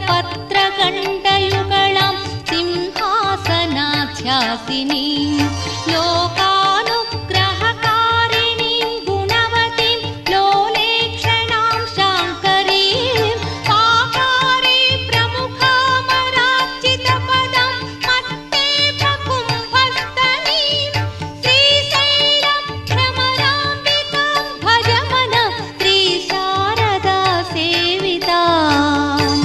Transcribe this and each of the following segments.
पत्रकण्डयुगळं सिंहासनाध्यासिनीं लोकानुग्रहकारिणीं गुणवतीं लोलेक्षणां शाङ्करीं पाकारीं प्रमुखामरार्चितपदं मत्ते प्रकुम्भस्तनीं श्रीशैलभ्रमराम्बिकां भजमन श्रीशारदा सेविताम्।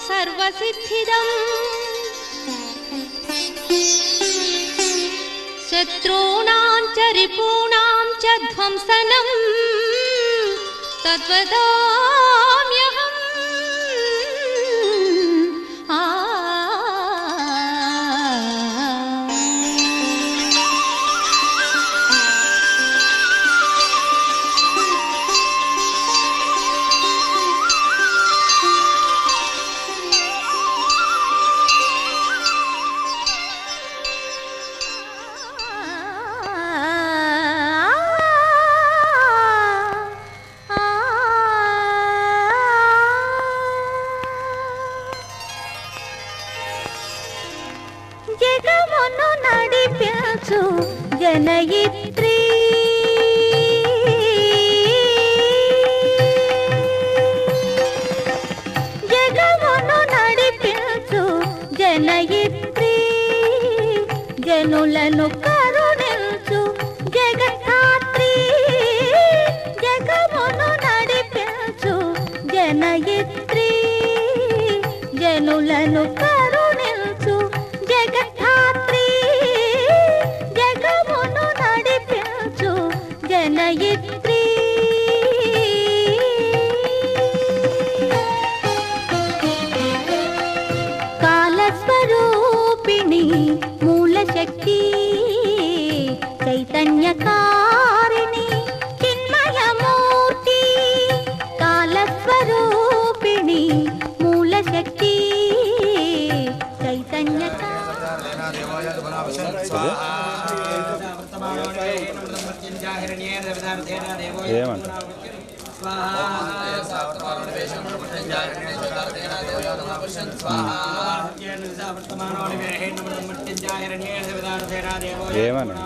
सर्वसिद्धिदम् शत्रूणां च रिपूणां च ध्वंसनं तद्वदाम्यहम् జగమును నడిపించు జనయిత్రి జగమును నడిపించు జనయిత్రి జనులను కరుణించు జగద్ధాత్రి జగమును నడిపించు జనయిత్రి జనులను కరుణించు జగద్ధాత్రి జగమును నడిపించు జనయిత్రి కాలస్వరూపిణి మూలశక్తి చైతన్యకారిణి చిన్మయమూర్తి కాలస్వరూపిణి మూలశక్తి చైతన్యకారిణి ఏమన్నా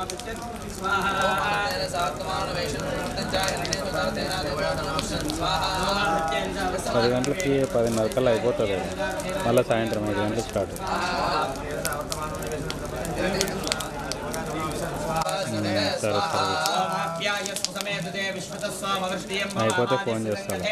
10 గంటలకి 10:30 కల్లా అయిపోతుంది. మళ్ళీ సాయంత్రం 5 గంటలకు స్టార్ట్. సరే అయిపోతే ఫోన్ చేస్తాను.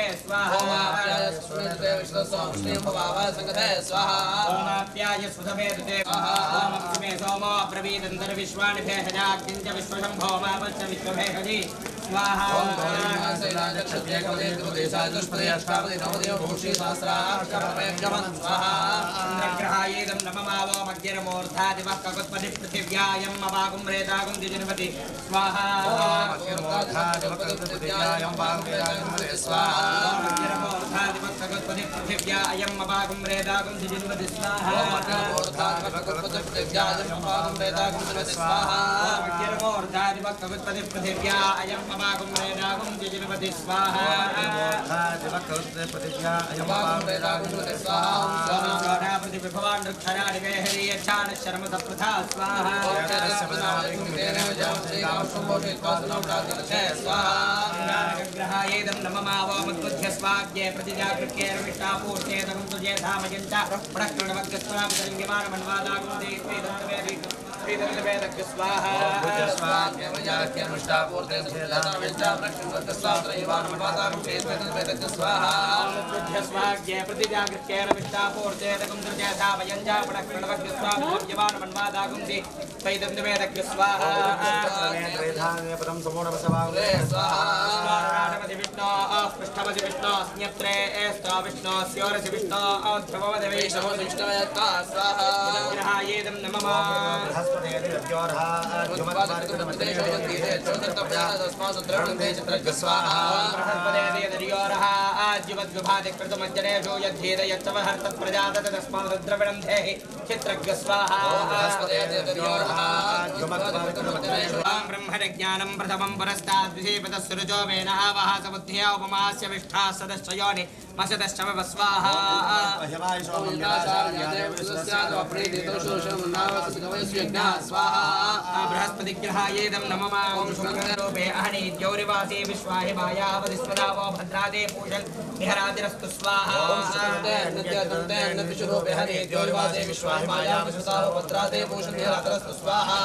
ब्रह्मज्ञानं प्रथमं परस्ताद्विषेपतः सुरजो वेन आवः समुद्ध्या उपमास्य विष्ठा सदश्चयोनि मसदश्च स्वाहा बृहस्पतिग्रहायेदं नमः ओं शुक्ररूपे अहनि द्यौरिवासी विश्वाहि मायावधिस्वदावो भद्रादे पूषन् निहरादिरस्तु स्वाहा हरि द्यौरिवासी विश्वाहि मायावधिस्वदावो भद्रादे पूषन् निहरादिरस्तु स्वाहा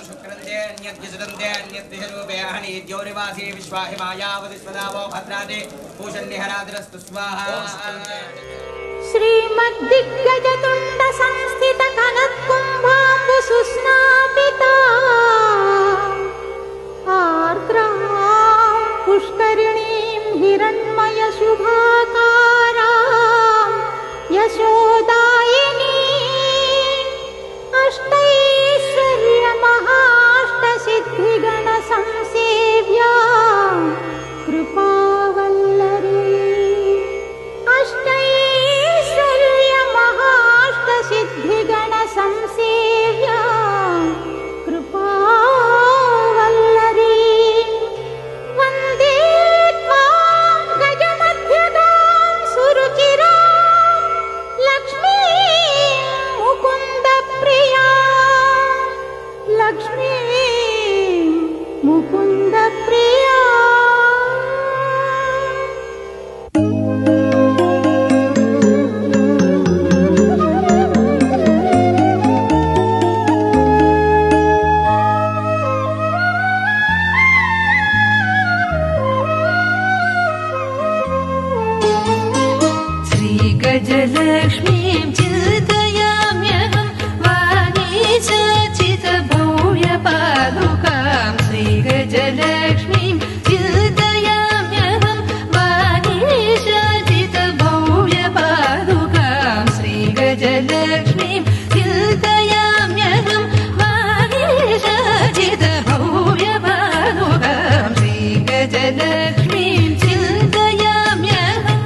शुक्रन्दे अन्यद्विसदन्ते अन्यद्विषरूपे अहनि द्यौरिवासी विश्वाहि मायावधिस्वदावो भद्रादे पूषन् निहरादिरस्तु स्वाहा श्रीमद्दिग्गजतुण्ड संस्थित कनत्कुम्भाम्बु सुस्नापिता आर्द्रां पुष्करिणीं हिरण्मय शुभाकारां यशोदायिनी अष्टैश्वर्य महाष्टसिद्धिगण संसेव्या कृपावल्लरी अष्टैश्वर्य महाष्टसिद्धिगण संसेव्या कृपावल्लरी वन्दे त्वां गजमध्यगां सुरुचिरां लक्ष्मीं मुकुन्दप्रिया लक्ष्मीं मुकुन्दप्रिया श्रीगजलक्ष्मीं चिन्तयाम्यहं वागीशाचितभव्यपादुकां श्रीगजलक्ष्मीं चिन्तयाम्यहं वागीशाचितभव्यपादुकां श्रीगजलक्ष्मीं चिन्तयाम्यहं वागीशाचितभव्यपादुकां श्रीगजलक्ष्मीं चिन्तयाम्यहम्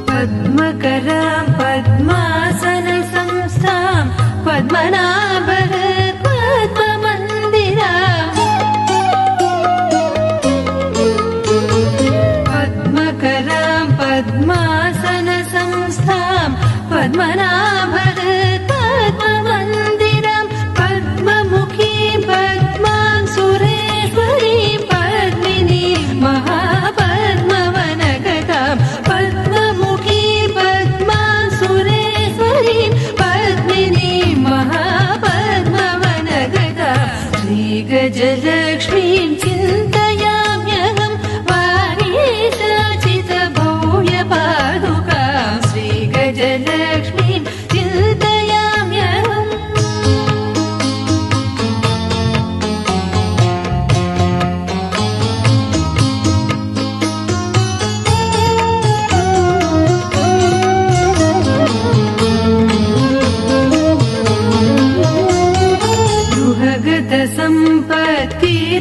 पद्मकरां पद्मासनसंस्थां पद्मनाभः पद्ममन्दिराम् पद्मकरां पद्मासनसंस्थां पद्मनाभः पद्ममन्दिरां पद्ममुखीं पद्मां सुरेश्वरीं पद्मिनीं महापद्मवनगतां पद्ममुखीं पद्मां सुरेश्वरीं पद्मिनीं महापद्मवनगतां श्रीगजलक्ष्मीं चिन्तयाम्यहं वागीशाचितभव्यपादुकां श्रीगजलक्ष्मीं चिन्तयाम्यहम्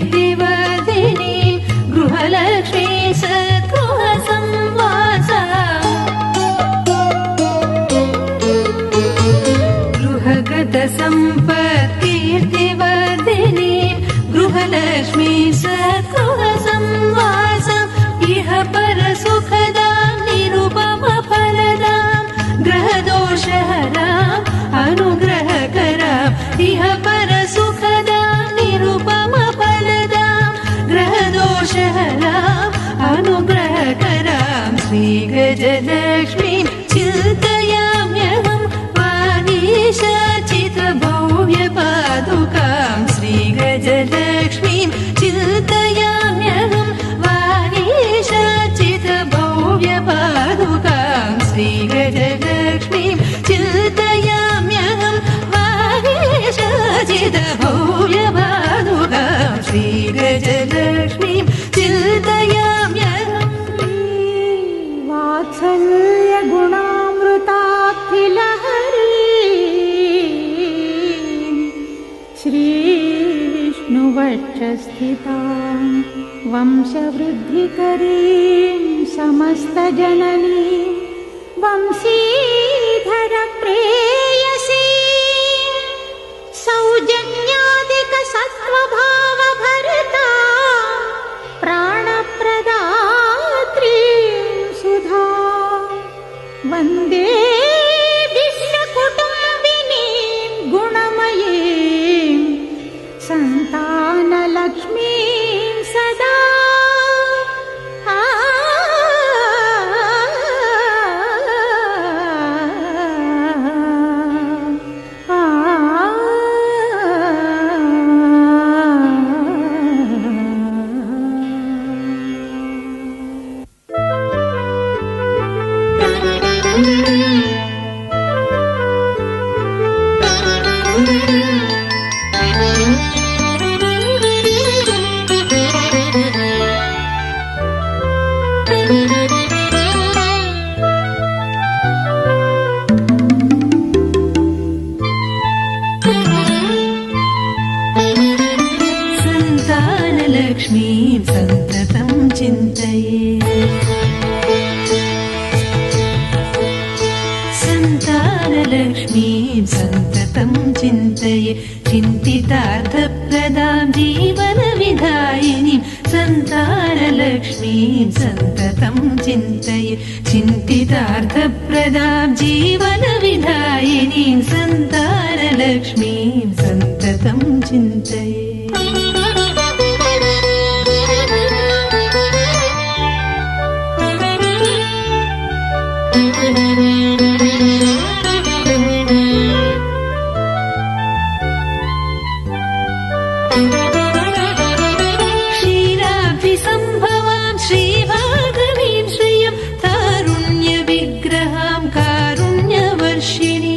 गृहगतसम्पत्कीर्तिवर्धिनी गृहलक्ष्मी सद्गृहसंवासा गृहगतसम्पत्कीर्तिवर्धिनी गृहलक्ष्मी सद्गृहसंवासा इह परसुखदां निरुपमफलदां ग्रहदोषहराम् अनुग्रहकराम् इह परसुखदां निरुपमफलदां ग्रहदोषहराम् अनुग्रहकरां श्रीगजलक्ष्मीं चिन्तयाम्यहं वागीशाचितभव्यपादुकां श्रीगजलक्ष्मीं चिन्तयाम्यहं वागीशाचितभव्यपादुकां श्रीगजलक्ष्मीं चिन्तयाम्यहं वागीशाचितभव्यपादुकां श्रीगजलक्ष्मीं चिन्तयाम्यहम् वात्सल्यगुणामृताखिलहरी श्रीविष्णुवक्षस्थितां वंशवृद्धिकरीं समस्तजननीं वंशीधरप्रेयसी सौजन्यादिकसत्त्वभावभरिता प्राणप्रदात्रीं सुधा वन्दे विश्वकुटुम्बिनीं गुणमयीं सन्तानलक्ष्मीं सदा संतानलक्ष्मीं सन्ततं चिन्तये संतानलक्ष्मीं सन्ततं चिन्तये चिन्तितार्थप्रदां जीवनविधायिनीं संतानलक्ष्मीं सन्ततं चिन्तये चिन्तितार्थप्रदां जीवनविधायिनीं संतानलक्ष्मीं सन्ततं चिन्तये क्षीराब्धिसम्भवां श्रीभागवीं श्रियं तारुण्यविग्रहां कारुण्यवर्षिणीं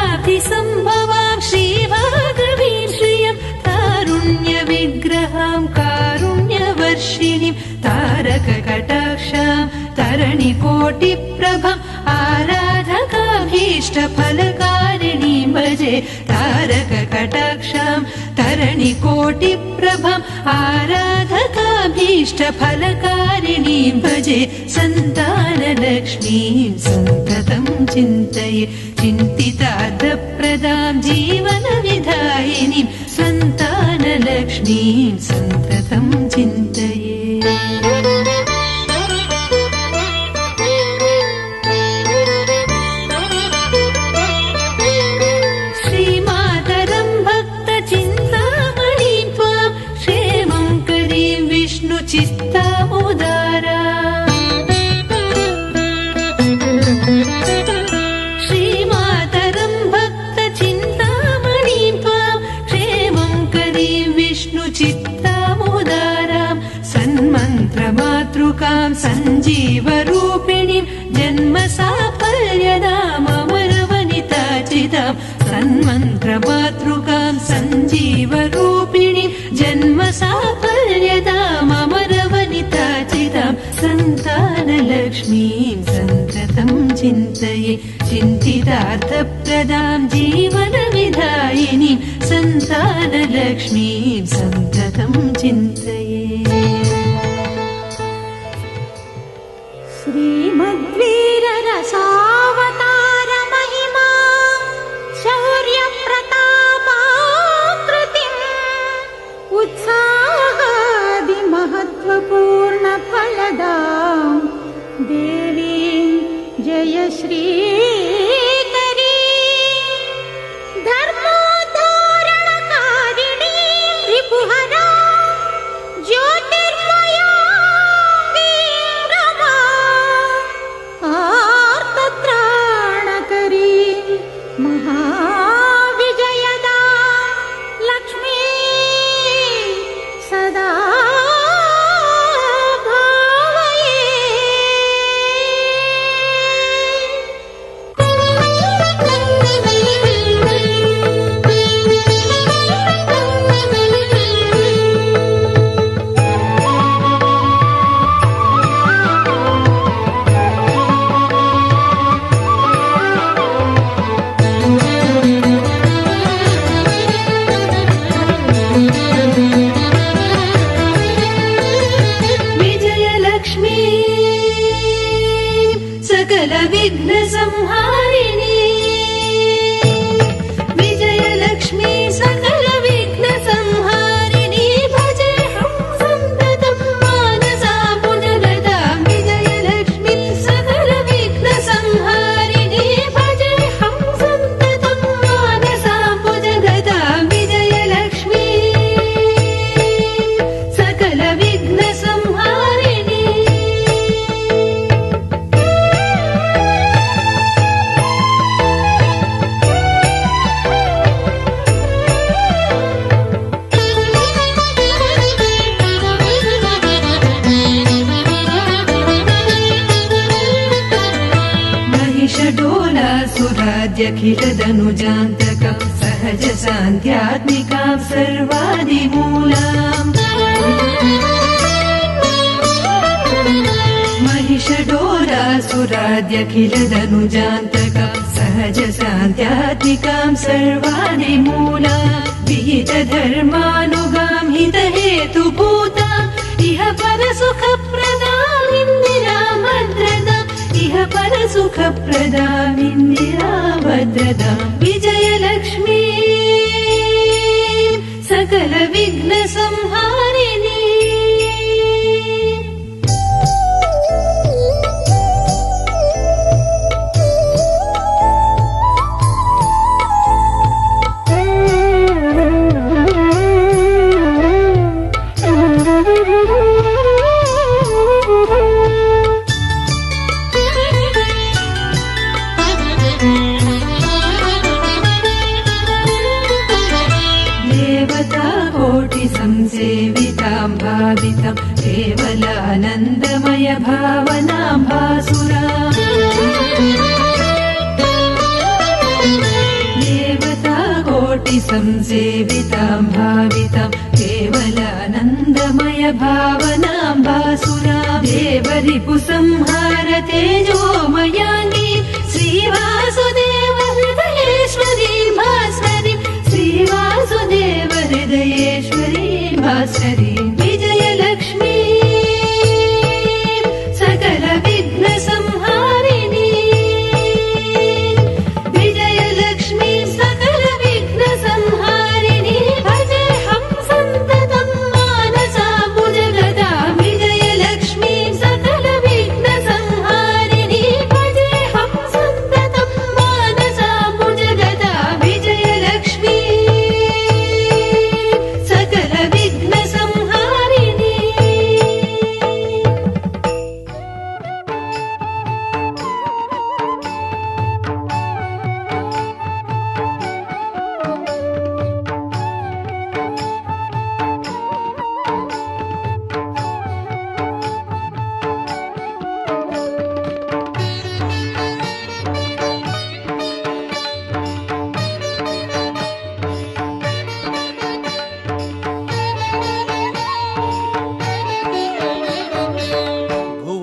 क्षीराब्धिसम्भवां श्रीभागवीं श्रियं तारुण्यविग्रहां कारुण्यवर्षिणीं तारककटाक्षां तरणिकोटिप्रभाम् आराधकाभीष्टफलकारिणीं भजे तारककटाक्षां तरणिकोटिप्रभाम् आराधकाभीष्टफलकारिणीं भजे सन्तानलक्ष्मीं सन्ततं चिन्तये चिन्तितार्थप्रदां जीवनविधायिनीं सन्तानलक्ष्मीं सन्ततं चिन्तये चित्तामुदारा श्रीमातरं भक्तचिन्तामणिं त्वां क्षेमं करीं विष्णुचित्तामुदारां सन्मन्त्रमातृकां सञ्जीवरूपिणीं जन्मसाफल्यदाममरवनिताचितां सन्मन्त्रमातृकां सञ्जीवरूपिणीं जन्मसाफल्यदाममरवनिताचितां सन्तानलक्ष्मीं सन्ततं चिन्तये चिन्तितार्थप्रदां जीवनविधायिनीं सन्तानलक्ष्मीं सन्ततं चिन्तये श्रीमद्वीररसावतार महिमा शौर्यप्रतापाकृतिम् उत्साहादिमहत्त्वपूर्णफलदां देवीं जयश्रीकरी धर्मोद्धारणकारिणीं रिपुहरा ज्योतिर्मयाङ्गीं रमा आर्तत्राणकरीं महाविजयदा लक्ष्मी सदा विघ्नसंहारिणी विजयलक्ष्मी सकलविघ्नसंहारिणी भजेऽहं सन्ततं मानसा सुराद्यखिलदनुजान्तकं सहज सान्ध्यात्मिकां सर्वादिमूलाम् महिषडोरासुराद्यखिलदनुजान्तकं सहज सान्ध्यात्मिकां सर्वादिमूलाम् विहितधर्मानुगां हितहेतुभूताम् इह परसुखप्रदामिन्दिराभद्रदाम् इह परसुखप्रदामिन्दिराभद्रदाम् विजयलक्ष्मी सकलविघ्नसंहारिणी संसेवितां भावितं केवलानन्दमय भावनां भासुरा देवता संसेवितां भावितं केवलानन्दमय भावनां भासुरा देवरिपुसंहार तेजोमयाङ्गी श्रीवासुदेव हृदयेश्वरी भास्वरी श्रीवासुदेव हृदयेश्वरी भास्वरी विजयलक्ष्मी सकल विघ्न संहारिणी विजयलक्ष्मी सकल विघ्न संहारिणी भजे हम संततं मानसा भुजगदा विजयलक्ष्मी सकल विघ्न संहारिणी भजे हम संततं मानसा भुजगदा विजयलक्ष्मी सकल विघ्न संहारिणी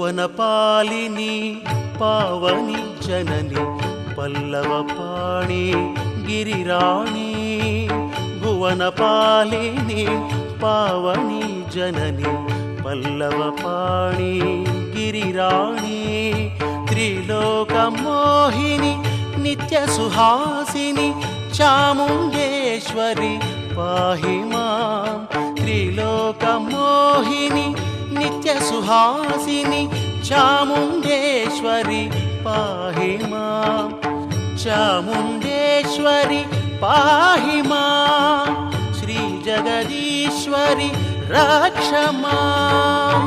भुवनपालिनी पावनी जननी पल्लवपाणि गिरिराणी भुवनपालिनी पावनी जननी पल्लवपाणि गिरिराणी त्रिलोकमोहिनी नित्यसुहासिनी चामुण्डेश्वरी पाहि मां त्रिलोकमोहिनी नित्यसुहासिनी चामुण्डेश्वरी पाहि मां चामुण्डेश्वरी पाहि मां श्रीजगदीश्वरी रक्ष माम्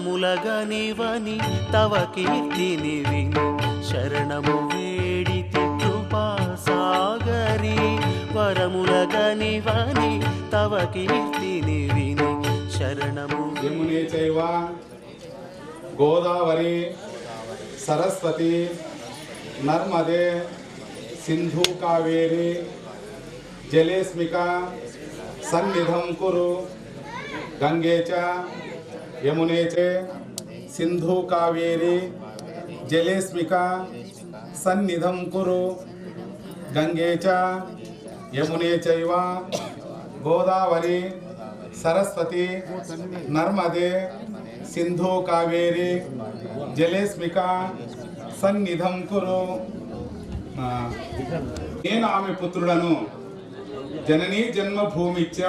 వరములగనివని తవ కీర్తిని విని శరణము వేడితి కృపాసాగరి వరములగనివని తవ కీర్తిని విని శరణము యమునే చైవ గోదావరి సరస్వతి నర్మదే సింధు కావేరి జలేస్మిక సన్నిధం కురు గంగే చ యమునే చ సింధు కావేరి జలేస్మిక సన్నిధం కురు గంగే చ యమునే చైవ గోదావరి సరస్వతి నర్మదే సింధు కావేరి జలేస్మిక సన్నిధం కురు నేను ఆమె పుత్రుడను జననీ జన్మభూమిచ్చ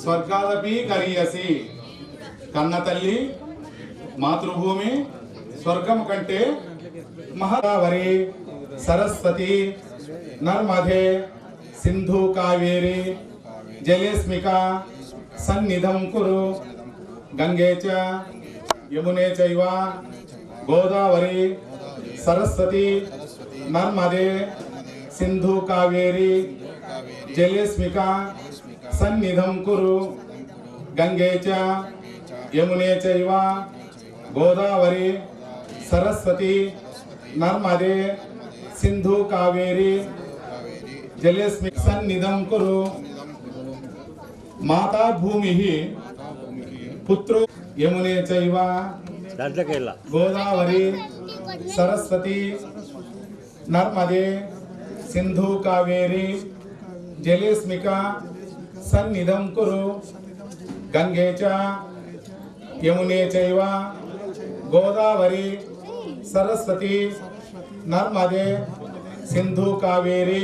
స్వర్గాదపి గరీయసి కన్న తల్లి మాతృభూమి స్వర్గం కంటే మహావరి సరస్వతి నర్మదే సింధు కావేరి జలేస్మికా సన్నిధం కురు గంగే చ యమునే చైవ గోదావరి సరస్వతి నర్మదే సింధు కావేరి జలేస్మికా సన్నిధం కురు గంగే చ యమునే చైవ గోదావరి సరస్వతి నర్మదే సింధు కావేరి జలేస్మికా సన్నిధం కురు మాతా భూమి పుత్రో యమునే చైవ గోదావరి సరస్వతి నర్మదే సింధు కావేరి జలేస్మికా సన్నిధం కురు గంగే చ యమునే చైవ గోదావరి సరస్వతి నర్మదే సింధు కావేరి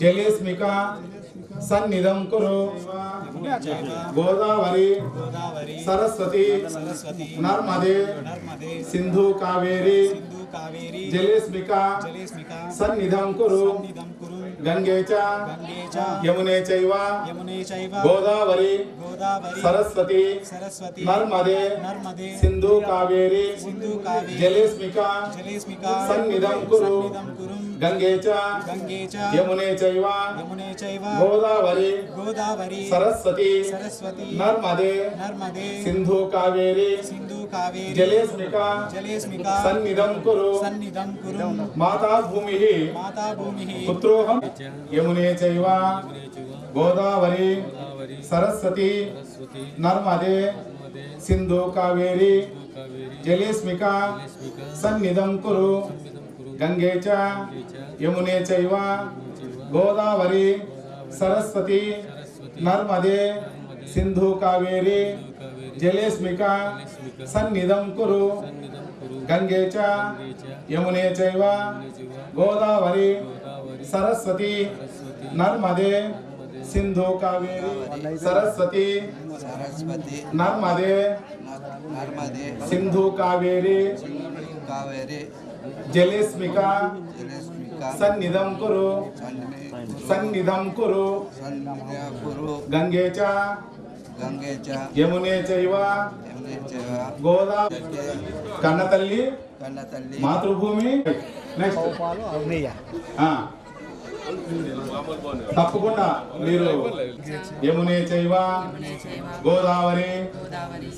జలేస్మికా సన్నిధం కురు గోదావరి సరస్వతి నర్మదే సింధు కావేరి జలేస్మికా సన్నిధం కురు గంగే చ యమునే చైవ గోదావరి సరస్వతి నర్మదే సింధు కావేరి జలేస్మికా సన్నిధం కురు గంగే చ యమునే చైవ గోదావరి సరస్వతి నర్మదే సింధు కావేరి జలేస్మికా సన్నిధం కురు మాతా భూమి పుత్రోహం యమునే చైవ గోదావరి సరస్వతి నర్మదే సింధు కావేరి జలేస్మికా సన్నిధం కురు గంగే చ యమునే చైవ గోదావరి సరస్వతి నర్మదే సింధు కావేరి జలేస్మికా సన్నిధం కురు గంగే చ యమునే చైవ గోదావరి సరస్వతి నర్మదే సింధు కావేరి సరస్వతి నర్మదే సింధు కావేరి జలేస్మికా సన్నిధం కురు గంగే చ యమునే చైవ గోదావరి కన్న తల్లి మాతృభూమి తప్పకుండా మీరు యమునే చైవ గోదావరి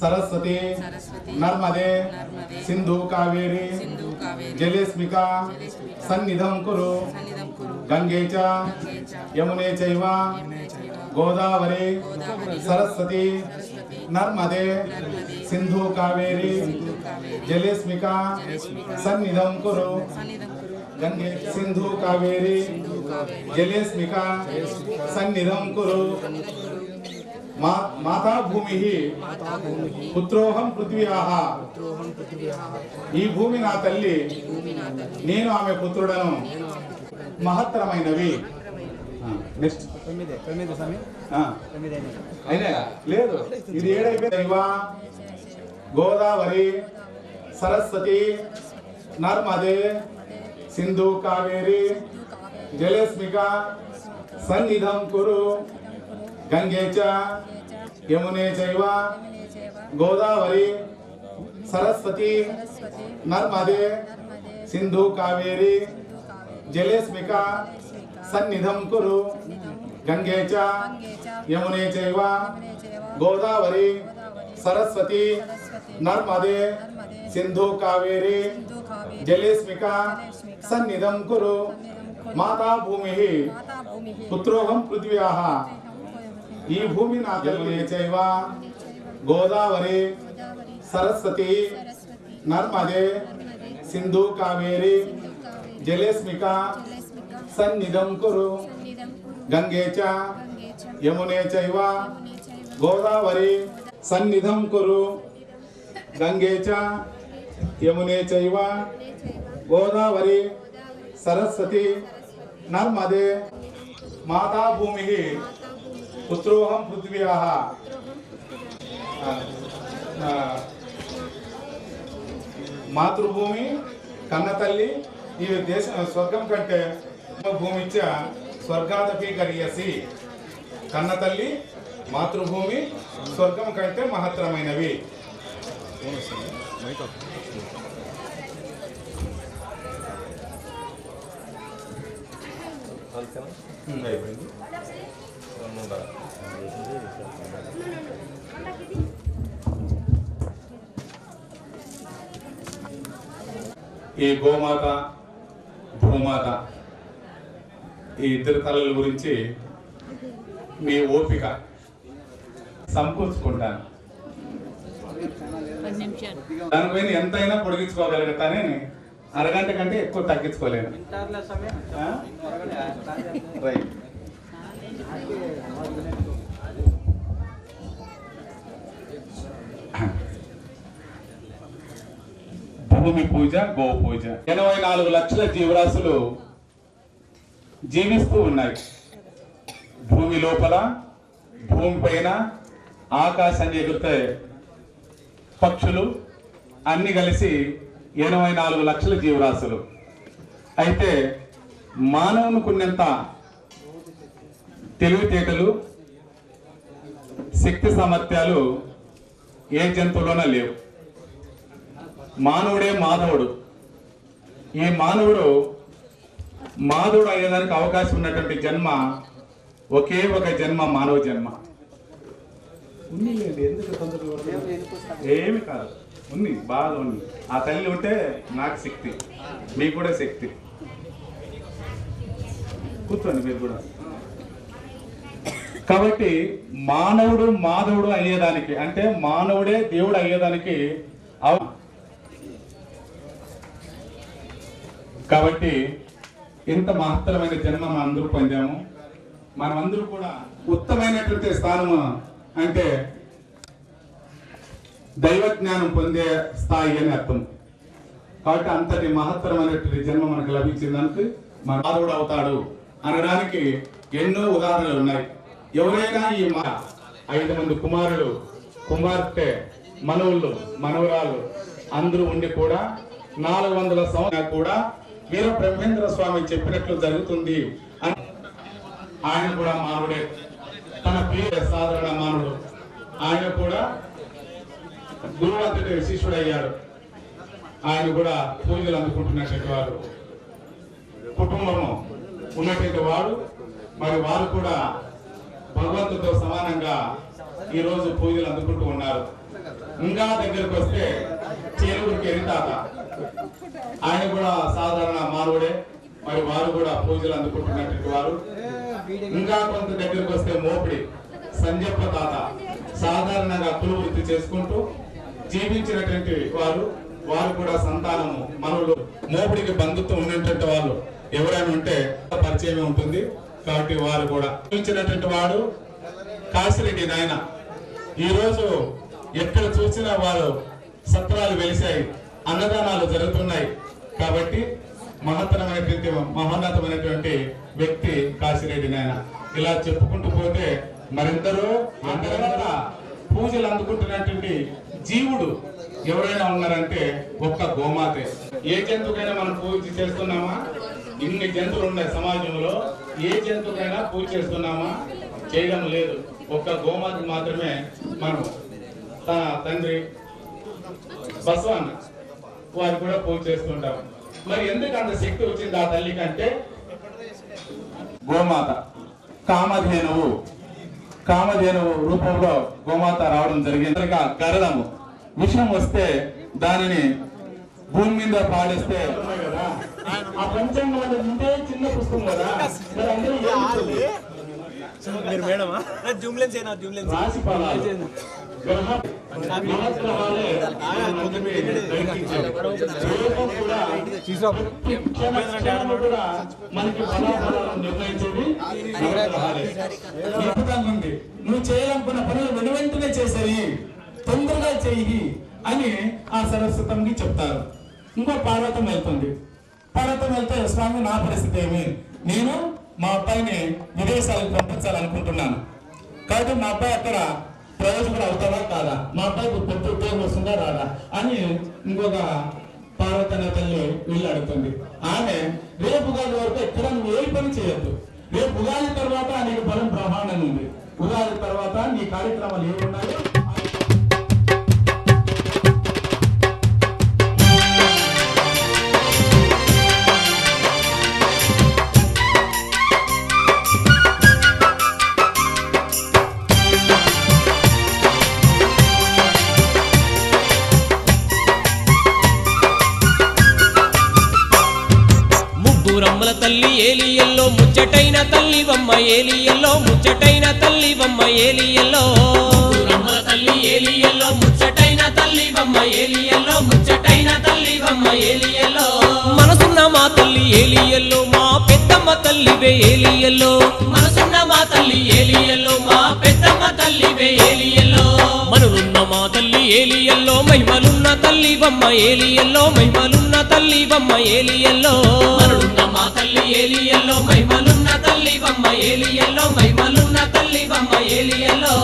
సరస్వతి నర్మదే సింధు కావేరి జలేస్మికా సన్నిధం కురు గంగే చ యమునే చైవ గోదావరి సరస్వతి నర్మదే సింధు కావేరి జలేస్మికా సన్నిధం కురు గంగే సింధు కావేరి జలేస్మికా సన్నిధం కురు మాతా భూమి పుత్రోహం పృథ్వ్యాః ఈ భూమి నా తల్లి నేను ఆమె పుత్రుడను మహత్తరమైనవి నెక్స్ట్ అయినా లేదు ఇది ఏడైపోయింది గోదావరి సరస్వతి నర్మదే సింధు కావేరి జలేస్మికా సన్నిధం కురు గంగే చ యమునే చైవ గోదావరి సరస్వతి నర్మదే సింధు కావేరి జలేస్మికా సన్నిధం కురు గంగే చ యమునే చైవ గోదావరి సరస్వతి నర్మదే సింధు కావేరి జలేస్మికా సన్నిధం కురు మాతా భూమి పుత్రోహం పృథ్వ్యాః ఈ భూమి నా యమునే చైవ గోదావరి సరస్వతి నర్మదే సింధు కావేరి జలేస్మికా సన్నిధం కురు గంగే చ యమునే చైవ గోదావరి సన్నిధం కురు గంగే చ యమునే చైవ గోదావరి సరస్వతి నర్మదే మాతా భూమి పుత్రోహం పృథ్వ్యాః మాతృభూమి కన్న తల్లి ఈ దేశ స్వర్గం కంటే భూమిచ్చ స్వర్గాదపి గరీయసి కన్న తల్లి మాతృభూమి స్వర్గం కంటే మహత్తరమైనవి. అయిపోయింది. ఈ గోమాత భూమాత ఈ ఇద్దరు తలల గురించి మీ ఓపిక సమకూర్చుకుంటాను. దానిపైన ఎంతైనా పొడిగించుకోగలుగుతానే, అరగంట కంటే ఎక్కువ తగ్గించుకోలేను. రైట్. భూమి పూజ, గో పూజ. 84 లక్షల జీవరాశులు జీవిస్తూ ఉన్నాయి. భూమి లోపల, భూమి పైన, ఆకాశాన్ని ఎగురుతాయి పక్షులు అన్ని కలిసి 84 లక్షల జీవరాశులు. అయితే మానవునికి ఉన్నంత తెలివితేటలు, శక్తి సామర్థ్యాలు ఏ జంతువులోనే లేవు. మానవుడే మాధవుడు. ఈ మాధవుడు అయ్యేదానికి అవకాశం ఉన్నటువంటి జన్మ ఒకే ఒక జన్మ, మానవ జన్మ. ఏమి కాదు, ఉంది, బాగా ఉంది. ఆ తల్లి ఉంటే నాకు శక్తి, మీకు కూడా శక్తి. కూర్చోండి మీరు కూడా. కాబట్టి మానవుడు మాధవుడు అయ్యేదానికి, అంటే మానవుడే దేవుడు అయ్యేదానికి కాబట్టి ఇంత మహత్తరమైన జన్మ మనం అందరూ పొందాము. మనమందరూ కూడా ఉత్తమైనటువంటి స్థానము అంటే దైవ జ్ఞానం పొందే స్థాయి అని అర్థం. కాబట్టి అంతటి మహత్తరమైనటువంటి జన్మ మనకు లభించిందానికి మన మాధవుడు అవుతాడు అనడానికి ఎన్నో ఉదాహరణలు ఉన్నాయి. ఎవరైనా ఈ 5 మంది కుమారులు, కుమార్తె, మనవుళ్ళు, మనవరాలు అందరూ ఉండి కూడా 400 సంవత్సరాలు కూడా వీర బ్రహ్మేంద్ర స్వామి చెప్పినట్లు జరుగుతుంది అని. ఆయన కూడా మానవుడే, తన పేరు సాధారణ మానవుడు. ఆయన కూడా గురువంతుడి శిష్యుడు అయ్యాడు. ఆయన కూడా పూజలు అందుకుంటున్నటువంటి వారు, కుటుంబము ఉన్నటువంటి వాడు. మరి వారు కూడా భగవంతుడితో సమానంగా ఈరోజు పూజలు అందుకుంటూ ఉన్నారు. ఇంకా దగ్గరకు వస్తే చేరువురికి ఎరితాత, ఆయన కూడా సాధారణ మానవుడే. మరి వారు కూడా పూజలు అందుకుంటున్నటువంటి వారు. ఇంకా కొంత దగ్గరకు వస్తే మోపిడి సంజప్ప తాత, సాధారణంగా కులు వృత్తి చేసుకుంటూ జీవించినటువంటి వారు. వారు కూడా సంతానము, మనవులు, మోపిడికి బంధుత్వం ఉన్నటువంటి వాళ్ళు ఎవరైనా ఉంటే పరిచయమే ఉంటుంది. కాబట్టి వారు కూడా జీవించినటువంటి వాడు కాశిరెడ్డి నాయన. ఈరోజు ఎక్కడ చూసినా వారు సత్రాలు వెలిసాయి, అన్నదానాలు జరుగుతున్నాయి. కాబట్టి మహత్తరమైనటువంటి మహోన్నతమైనటువంటి వ్యక్తి కాశిరెడ్డి నాయన. ఇలా చెప్పుకుంటూ పోతే మరెందరో అందరూ పూజలు అందుకుంటున్నటువంటి జీవుడు ఎవరైనా ఉన్నారంటే ఒక్క గోమాతే. ఏ జంతువుకైనా మనం పూజ చేస్తున్నామా? ఇన్ని జంతువులు ఉన్నాయి సమాజంలో, ఏ జంతువుకైనా పూజ చేస్తున్నామా? చేయడం లేదు. ఒక్క గోమాతకి మాత్రమే మనం తన తండ్రి బసవన్న వారు కూడా పూజ చేస్తుంటాం. మరి ఎందుకు అంత శక్తి వచ్చింది ఆ తల్లికి అంటే, గోమాత కామధేనువు రూపంలో గోమాత రావడం జరిగింది. గరళము విషయం వస్తే దానిని భూమి మీద పాడేస్తే ఆ పంచాంగం ఇంతే చిన్న పుస్తకం కదా, మరి అందరూ రాశి ఫలాలు నవగ్రహాలే మనకి ఫలాఫలాలను నిర్ణయించేది నవగ్రహాలే. నువ్వు చేయాలనుకున్న పనులు వెంటనే చేసేది, తొందరగా చెయ్యి అని ఆ సరస్వతంకి చెప్తారు. ఇంకో పార్వతం వెళ్తుంది. పార్వతం వెళ్తే స్వామి నా పరిస్థితి ఏమి, నేను మా అబ్బాయిని విదేశాలకు పంపించాలనుకుంటున్నాను. కాబట్టి మా అబ్బాయి అక్కడ ప్రయోజకుడు అవుతాడా కాదా, మా అబ్బాయికి పెద్ద ఉద్యోగం వస్తుందా రాదా అని ఇంకొక పార్వతన తల్లి వీళ్ళు అడుగుతుంది. ఆమె రేపు ఉగాది వరకు ఎక్కడ నువ్వు ఏ పని చేయొద్దు, రేపు ఉగాది తర్వాత నీకు బలం బ్రహ్మాండంగా ఉంది, ఉగాది తర్వాత నీ కార్యక్రమాలు ఏమున్నాయో ముగ్గురమ్మల తల్లి ఏలియల్లో ముచ్చటైన తల్లివమ్మ ఏలియల్లో ముచ్చటైన తల్లివమ్మ ఏలియల్లో ముగ్గురమ్మల తల్లి ఏలియల్లో ముచ్చటైన తల్లివమ్మ ఏలియల్లో ముచ్చటైన తల్లివమ్మ ఏలియల్లో మనసున్న మా తల్లి ఏలియల్లో మా పెద్దమ్మ తల్లివే ఏలియల్లో మనసున్న మా తల్లి ఏలియల్లో మా పెద్దమ్మ తల్లివే ఏలియల్లో మనులున్న మా తల్లి ఏలియల్లో మహిమలున్న తల్లివమ్మ ఏలియల్లో మహిమలున్న తల్లివమ్మ ఏలియల్లో మనులున్న మా తల్లి ఏలియల్లో మహిమలున్న తల్లివమ్మ ఏలియల్లో మహిమలున్న తల్లివమ్మ ఏలియల్లో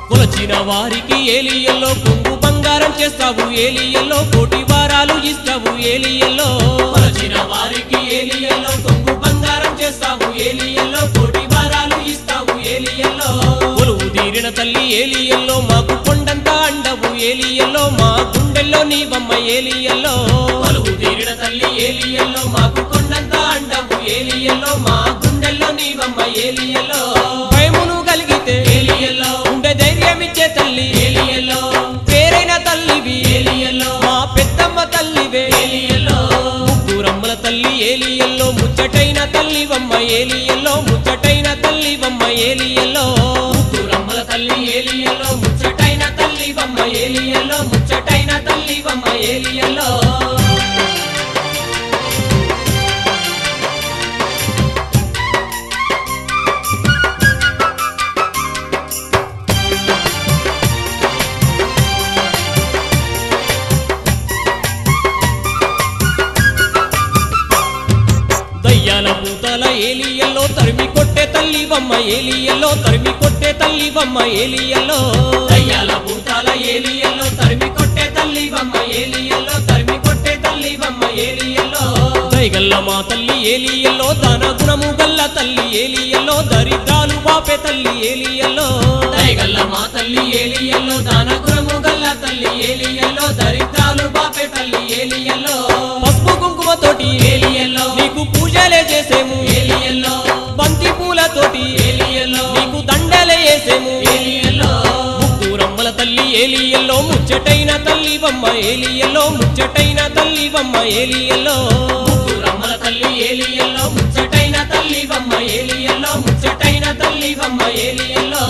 కొలచిన వారికి ఏలియల్లో కొంగు బంగారం చేస్తావు ఏలియల్లో కోటి వారాలు ఇస్తావు ఏలియల్లో కొలచిన వారికి ఏలియల్లో కొంగు బంగారం చేస్తావు ఏలియల్లో కోటి వారాలు ఇస్తావు ఏలియల్లో కొలువు తీరిన తల్లి ఏలియల్లో మాకు కొండంత అండవు ఏలియల్లో మా గుండెల్లో నీవమ్మ ఏలియల్లో కొలువు తీరిన తల్లి ఏలియల్లో మాకు కొండంత అండవు ఏలియల్లో మా గుండెల్లో నీవమ్మ ఏలియల్లో భయమును కలిగితే ఏలియల్లో ఉండే ధైర్యమిచ్చే తల్లి ఏలియల్లో పేరైన తల్లివి ఏలియల్లో మా పెద్దమ్మ తల్లివే ఏలియల్లో ముగ్గురమ్మల తల్లి ఏలియల్లో ముచ్చటైన తల్లివమ్మ ఏలియల్లో ముచ్చటైన తల్లివమ్మ ఏలియల్లో ముగ్గురమ్మల తల్లి ఏలియల్లో ముచ్చటైన తల్లివమ్మ ఏలియల్లో ముచ్చటైన తల్లివమ్మ ఏలియల్లో దయ్యాల భూతాల ఏలియల్లో తరిమి కొట్టే తల్లివమ్మ ఏలియల్లో తరిమి కొట్టే తల్లివమ్మ ఏలియల్లో దయ్యాల భూతాల ఏలియల్లో తరిమి కొట్టే తల్లివమ్మ ఏలియల్లో తరిమి కొట్టే తల్లివమ్మ ఏలియల్లో దైగల్ల మా తల్లి ఏలియల్లో దాన గుణము గల్ల తల్లి ఏలియల్లో దరిద్రాలు బాపే తల్లి ఏలియల్లో దైగల్ల మా తల్లి ఏలియల్లో దాన గుణము గల్ల తల్లి ఏలియల్లో దరిద్రాలు బాపే తల్లి ఏలియల్లో పసుపు కుంకుమతోటి ఏలియల్లో నీకు పూజలే చేసేము ఏలియల్లో బంతి పూలతోటి ఏలియల్లో నీకు దండలే వేసేము ఏలియల్లో ముగ్గురమ్మల తల్లి ఏలియల్లో ముచ్చటైన తల్లివమ్మ ఏలియల్లో ముచ్చటైన తల్లివమ్మ ఏలియల్లో ముగ్గురమ్మల తల్లి ఏలియల్లో ముచ్చటైన తల్లివమ్మ ఏలియల్లో ముచ్చటైన తల్లివమ్మ ఏలియల్లో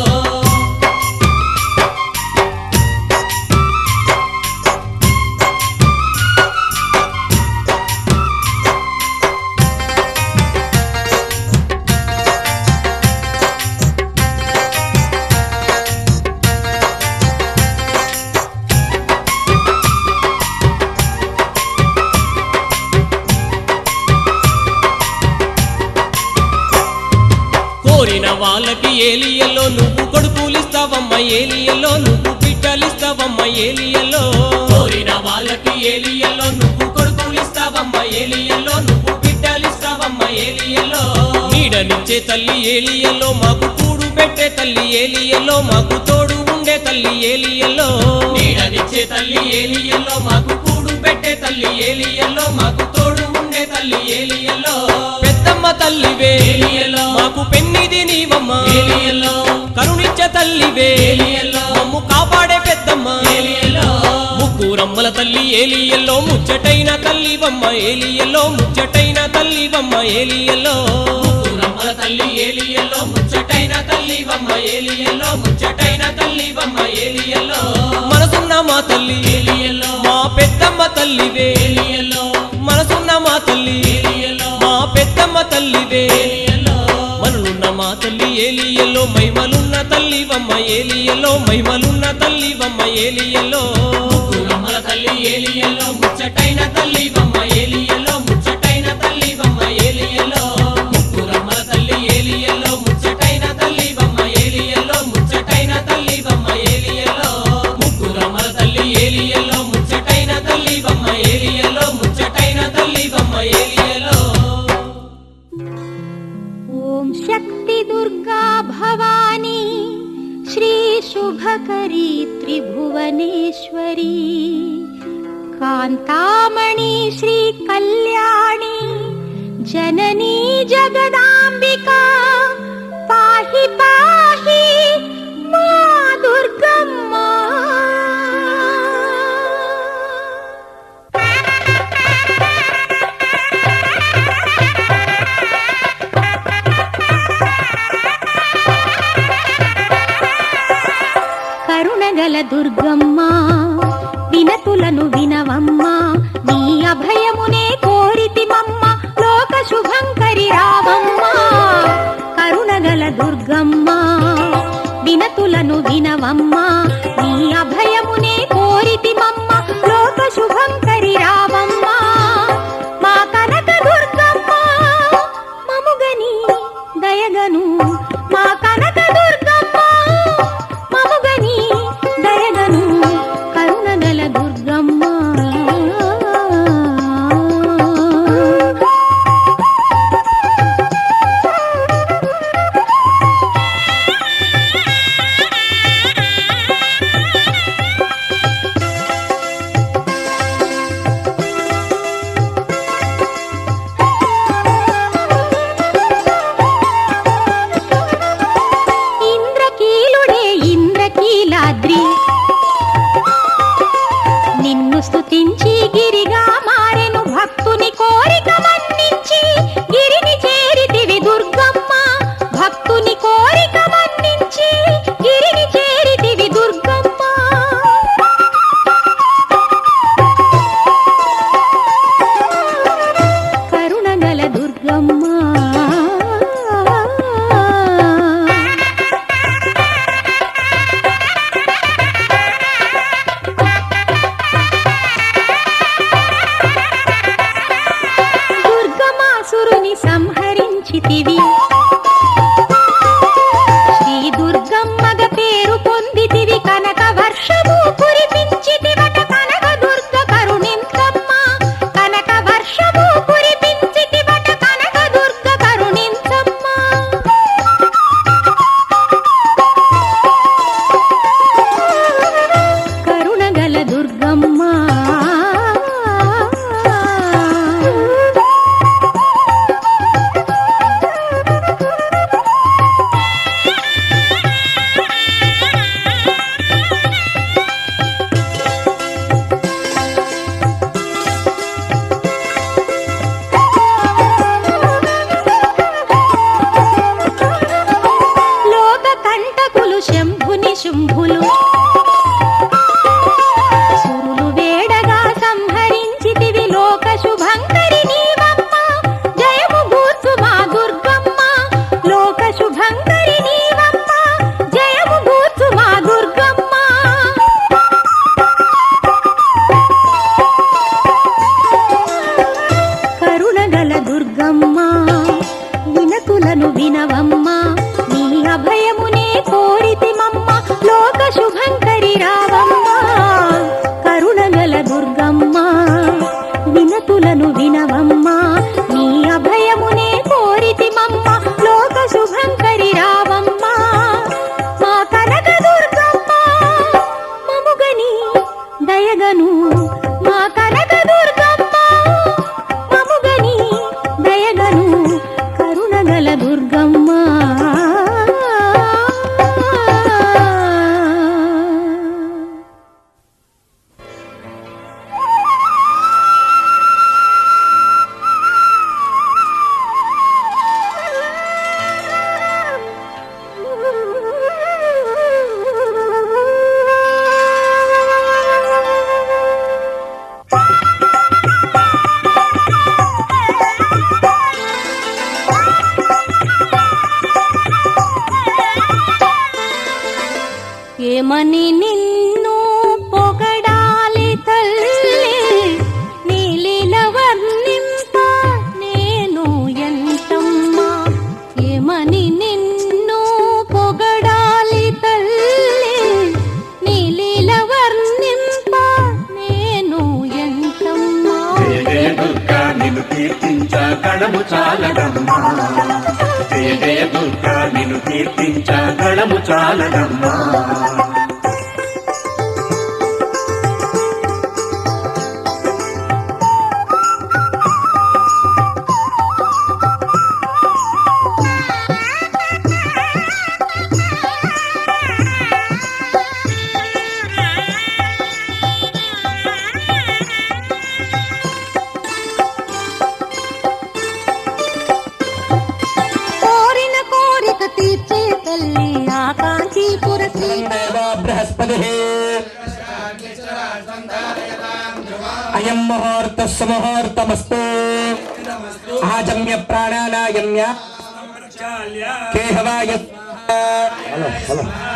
కోరిన వాళ్ళకి ఏలియల్లో నువ్వు కొడుకులిస్తావమ్మ ఏలియల్లో నువ్వు బిడ్డలిస్తావమ్మ ఏలియల్లో కోరిన వాళ్ళకి ఏలియల్లో నువ్వు కొడుకులిస్తావమ్మ ఏలియల్లో నువ్వు బిడ్డలిస్తావమ్మ ఏలియల్లో నీడనిచ్చే తల్లి ఏలియల్లో మాకు కూడు పెట్టే తల్లి ఏలియల్లో మాకు తోడు ఉండే తల్లి ఏలియల్లో నీడనిచ్చే తల్లి ఏలియల్లో మాకు కూడు పెట్టే తల్లి ఏలియల్లో మాకు తోడు ఉండే తల్లి ఏలియల్లో పెద్దమ్మ తల్లివే ఏలియల్లో మాకు పెన్నిది నీవమ్మ ఏలియల్లో కరుణించే తల్లివే ఏలియల్లో మమ్ము కాపాడే పెద్దమ్మ ఏలియల్లో ముగ్గురమ్మల తల్లి ఏలియల్లో ముచ్చటైన తల్లివమ్మ ఏలియల్లో ముచ్చటైన తల్లివమ్మ ఏలియల్లో ముగ్గురమ్మల తల్లి ఏలియల్లో ముచ్చటైన తల్లివమ్మ ఏలియల్లో ముచ్చటైన తల్లివమ్మ ఏలియల్లో మనసున్న మా తల్లి ఏలియల్లో మా పెద్దమ్మ తల్లివే ఏలియల్లో మనసున్న మా తల్లి ఏలియల్లో మా పెద్దమ్మ తల్లివే ఏలియల్లో మనలున్న మా తల్లి ఏలియలో మహిమలున్న తల్లివమ్మ ఏలియలో మహిమలున్న తల్లివమ్మ ఏలియలో ముగ్గురమ్మల తల్లి ఏలియలో ముచ్చటైన తల్లివమ్మ ఏలియలో ముచ్చటైన తల్లివమ్మ ఏలియలో ముగ్గురమ్మల తల్లి ఏలియలో ముచ్చటైన తల్లివమ్మ ఏలియలో ముచ్చటైన తల్లివమ్మ ఏలియలో ముగ్గురమ్మల తల్లి ఏలియలో ముచ్చటైన తల్లివమ్మ ఏలియలో ముచ్చటైన తల్లివమ్మ ఏలియలో ॐ शक्ति दुर्गा भवानी श्री शुभकरी त्रिभुवनेश्वरी कांतामणि श्री कल्याणी जननी जगदांबिका पाहि पाहि मा दुर्गम्मा కరుణగల దుర్గమ్మ వినతులను వినవమ్మ నీ అభయమునే కోరితిమమ్మ లోక శుభంకరి రావమ్మ కరుణగల దుర్గమ్మ వినతులను వినవమ్మ నీ అభయమునే కోరితిమమ్మ లోక శుభంకరి రావమ్మ మా కనక దుర్గమ్మ మముగని దయగను మా కనక దుర్గమ్మ మముగని దయగను కరుణగల దుర్గమ్మ ఇంద్రకీలుడే ఇంద్రకీలాద్రి నిన్ను స్తుతించి గిరిగా మారెను భక్తుని కోరిక మన్నించి గిరిని చేరితివి దుర్గమ్మ భక్తుని కోరిక మన్నించి గిరిని చేరితివి దుర్గమ్మ కరుణగల దుర్గమ్మ దుర్గమాసురుని సంహరించితివి శ్రీ దుర్గమ్మగ పేరు పొందితివి కనక వర్షము కురిపించితివట కనక దుర్గ కరుణించమ్మ కనక వర్షము కురిపించితివట కనక దుర్గ కరుణించమ్మ కరుణగల దుర్గమ్మ లోక కంటకులు శంభుని శుంభులు సురులు వేడగా సంహరించితివి లోక శుభంకరి నీవమ్మ జయము గూర్చు మా దుర్గమ్మ లోక శుభంకరి నీవమ్మ జయము గూర్చు మా దుర్గమ్మ కరుణగల దుర్గమ్మ వినతులను వినవమ్మ నీ అభయమునే కోరితిమమ్మ లోక శుభంకరి రావమ్మ కరుణగల దుర్గమ్మ వినతులను వినవమ్మ నీ అభయమునే కోరితిమమ్మ లోక శుభంకరి రావమ్మ మా కనక దుర్గమ్మ మముగని దయగను మా కనక దుర్గమ్మ మముగని దయగను కరుణగల దుర్గమ్మ ఏమని నిన్ను పొగడాలి తల్లి నీలీల వర్ణింప నేను ఎంతమ్మా ఏమని నిన్ను పొగడాలి తల్లి నీలీల వర్ణింప నేను ఎంతమ్మా జయ జయ దుర్గా నిన్ను కీర్తించ గణము చాలదమ్మా జయ జయ దుర్గా నిన్ను కీర్తించ గణము చాలదమ్మా కోరిన కోరిక తీర్చే తల్లి ఆకాంక్షీపుర శ్రీ బృహస్పతి అయం ముహూర్త సుముహూర్తమస్తు ఆజమ్య ప్రాణానాయమ్య కేహవాయ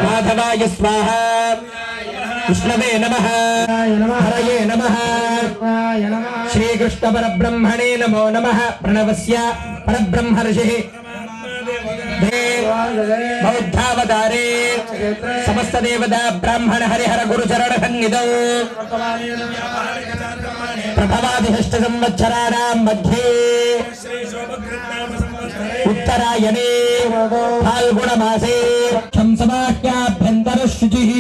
మాధవాయ స్వాహ విష్ణవే నమః హరయే నమః శ్రీకృష్ణ పరబ్రహ్మణే నమో నమః ప్రణవస్య పరబ్రహ్మ ఋషిః బౌద్ధావతారే సమస్త దేవతా బ్రాహ్మణ హరిహర గురు చరణ సన్నిధౌ ప్రభవాదిహష్ట సంవత్సరాణాం మధ్యే ఉత్తరాయణే ఫాల్గుణ మాసే సమాఖ్యాభ్యంతర శుచిః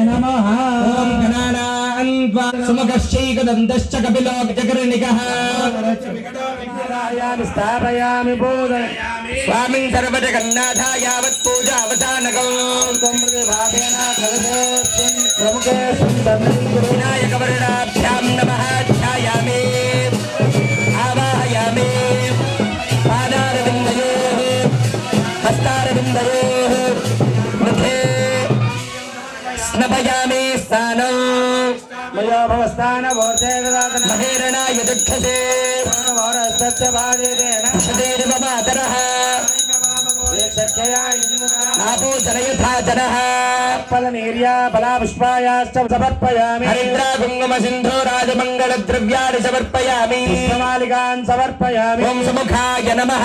నమః ఓం గణానాం త్వా సుముఖశ్చైకదంతశ్చ కపిలో గజకర్ణికః స్థాపయామి బోధయామి స్వామిన్ సర్వజగన్నాథ యావత్ పూజావసానకం వినాయక వర్ణాభ్యాం నమః ధ్యాయామి ఆవాహయామి పాదారవిందయోః హస్తారవిందయోః ముఖే స్నపయామి స్థానం మయో భవస్థాన మహేరణాయ దుఃఖసే మాతరః ఆపూజనయథా జనః ఫలనీర్యా ఫలాపుష్పాయాశ్చ సమర్పయామి హరిద్రా కుంకుమ సింధూ రాజమంగళ ద్రవ్యాణి సమర్పయామి పుష్పమాలికాన్ సమర్పయామి ఓం సుముఖాయ నమః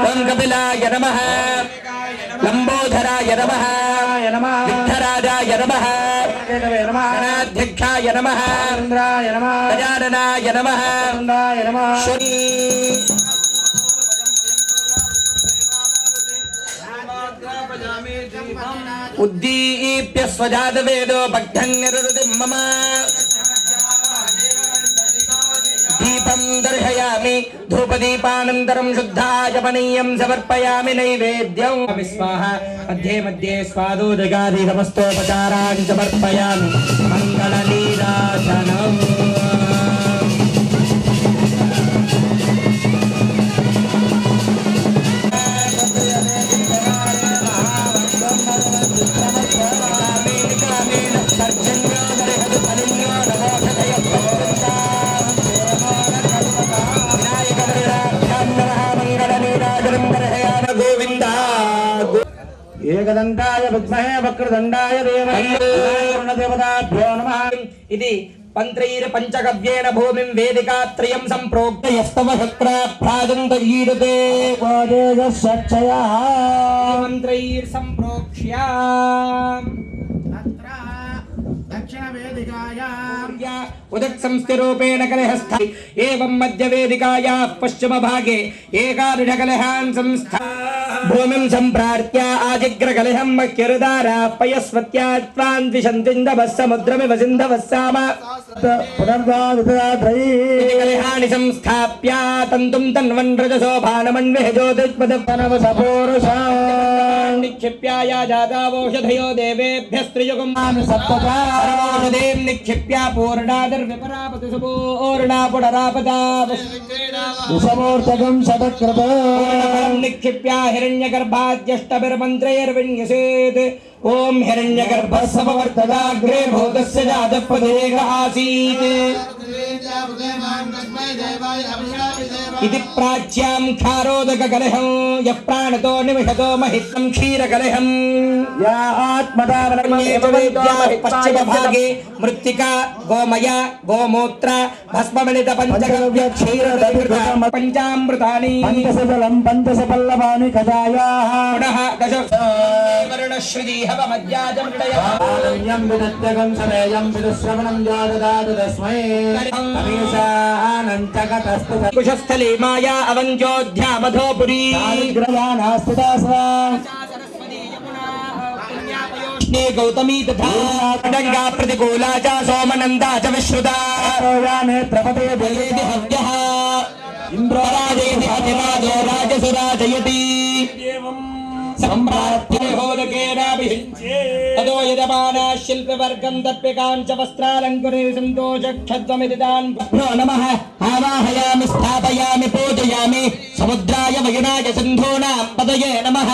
ఓం కపిలాయ నమః లంబోధరాయ నమః విఠ్ఠరాజాయ నమః గణాధ్యక్షాయ నమః గజాననాయ నమః శని ఉద్దీప్య స్వజాత వేదో భక్తన్నిరుదిం మమ దీపం దర్శయామి ధూపదీపానంతరం శుద్ధాయమనీయం సమర్పయామి నైవేద్యం స్వాహ మధ్యే మధ్యే స్వాదోదగాది సమస్తోపచారాన్ని సమర్పయామి మంగళనీరాజనం ఏకదంతాయ విద్మహే వక్రదండాయ దేవతాభ్యో నమః ఇది పంత్రైర్ పంచగవ్యేన భూమిం వేదికాత్రయం సంప్రోక్త యస్తవ శక్ర ప్రాజంతయీరతే వాదేజస్సక్షయా మంత్రైర్ సంప్రోక్ష్య ఉదక్ సంస్థిరూపేణ కలహస్థ ఏవం మధ్య వేదికాయాః పశ్చిమ భాగే ఏకాదశ కలహాన్ సంస్థ భూమిం సంప్రార్త్య ఆజిగ్రకలహం మహ్యరుదారా పయస్వత్యాత్వాన్ ద్విషంతిందవః సముద్రమివ సింధవః సామ కలహాని సంస్థాప్య తంతుం తన్వన్ రజసోభానమన్వే జ్యోతిష్పదవసపౌరుషాన్ నిక్షిప్యాయ జాతావౌషధయో దేవేభ్యస్త్రియుగం సప్తదేం నిక్షిప్య పూర్ణాదర్విపరాపతి సుపూర్ణా పునరాపదా విషమూర్తకం శతక్రతం నిక్షిప్య హిరణ్యగర్భాద్యష్టభిర్మంత్రైర్విన్యసేత్ ఓం హిరణ్యగర్భः సమవర్తదాగ్రే భూతస్య జాతః పదేక ఆసీత్ ఇది ప్రాచ్యాం ఖారోదక కలహం యః ప్రాణతో నిమిషతో మహితం క్షీర కలహం పశ్చిమ భాగే మృత్తికా గోమయ గోమూత్ర భస్మమిళిత పంచగవ్య క్షీర పంచామృతాని పంచసపల్లవాని కజాయాః పునః దశ వర్ణశ్రుతి హవమజ్జాజం హృదయం విదత్తగం సమేయం విదుశ్రవణం జాదదాత తస్మై అనంతగతస్తు కుశస్థలే మాయా అవంజోధ్యామధోపురీ गौतमी तथा गंगा प्रतिकूला च सोमनंदा च विश्रुता नेत्रपते हव्यः इंद्रादेति अतिराजो राजसुराजयति ततो यजमाना शिल्पवर्गं दर्पिकाञ्च वस्त्रालङ्कुरे सन्तोषक्षध्वमिति तान् नमः आवाहयामि स्थापयामि पूजयामि समुद्राय वयुनाय सिन्धूनां पदये नमः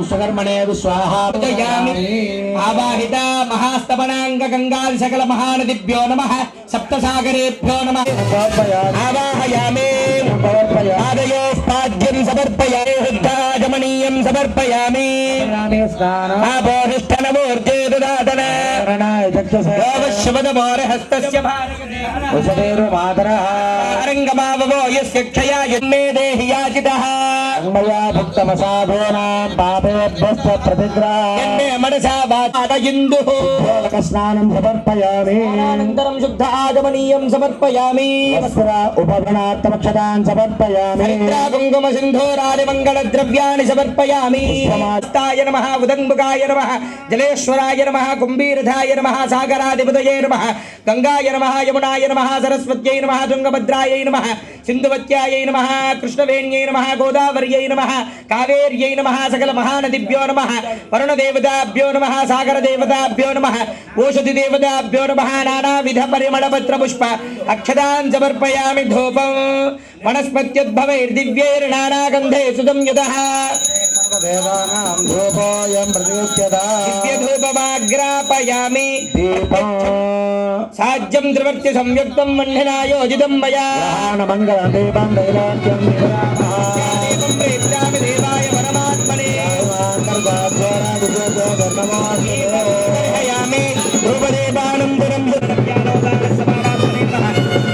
सुकर्मणे स्वाहा आवाहिता महास्तपनांग गंगाल सकल महानदिभ्यो नमः सप्तसागरेभ्यो नमः आवाहयामि आदयो पाद्यं समर्पयामि हुद्धाजमनीयं समर्पयामि आपोहिष्ठनमूर्ते ददातन योगश्वदमोरहस्तस्य भारगदेवमातरः अरङ्गमाववो यस्य क्षया यन्मे देहि याचितः मया भक्तमसाधूनां पापेभ्यश्च प्रतिग्रहे मनसा वाचारयिन्दुः स्नानं समर्पयामि अनन्तरं शुद्ध आचमनीयं समर्पयामि वस्त्र उपगणार्थमक्षतान् समर्पयामि कुङ्कुम सिन्धूरादि मङ्गलद्रव्याणि समर्पयामि समास्ताय नमः उदङ्मुखाय नमः जलेश्वराय नमः कुम्भीरधाय नमः सागराधिपतये नमः गङ्गाय नमः यमुनाय नमः सरस्वत्यै नमः तुङ्गभद्रायै नमः सिन्धुवत्यायै नमः कृष्णवेण्यै नमः गोदावर्यै नमः कावेर्यै नमः सकल महानदिभ्यो नमः वरुणदेवताभ्यो नमः सागरदेवताभ्यो नमः ओषधिदेवताभ्यो नमः नानाविध परिमलपत्रपुष्प अक्षतान् समर्पयामि धूपं वनस्पत्युद्भवैर्दिव्यैर्नानागन्धे सुसंयुतः देवानां धूपोऽयं प्रदीप्यते दिव्यधूपमाग्रापयामि साज्यं त्रिवर्त्य संयुक्तं वह्निना योजितं मया मङ्गलं देवं दैलाज्यं देवं प्रेत्यामि देवाय परमात्मने यामि ध्रुवदेवानन्दरं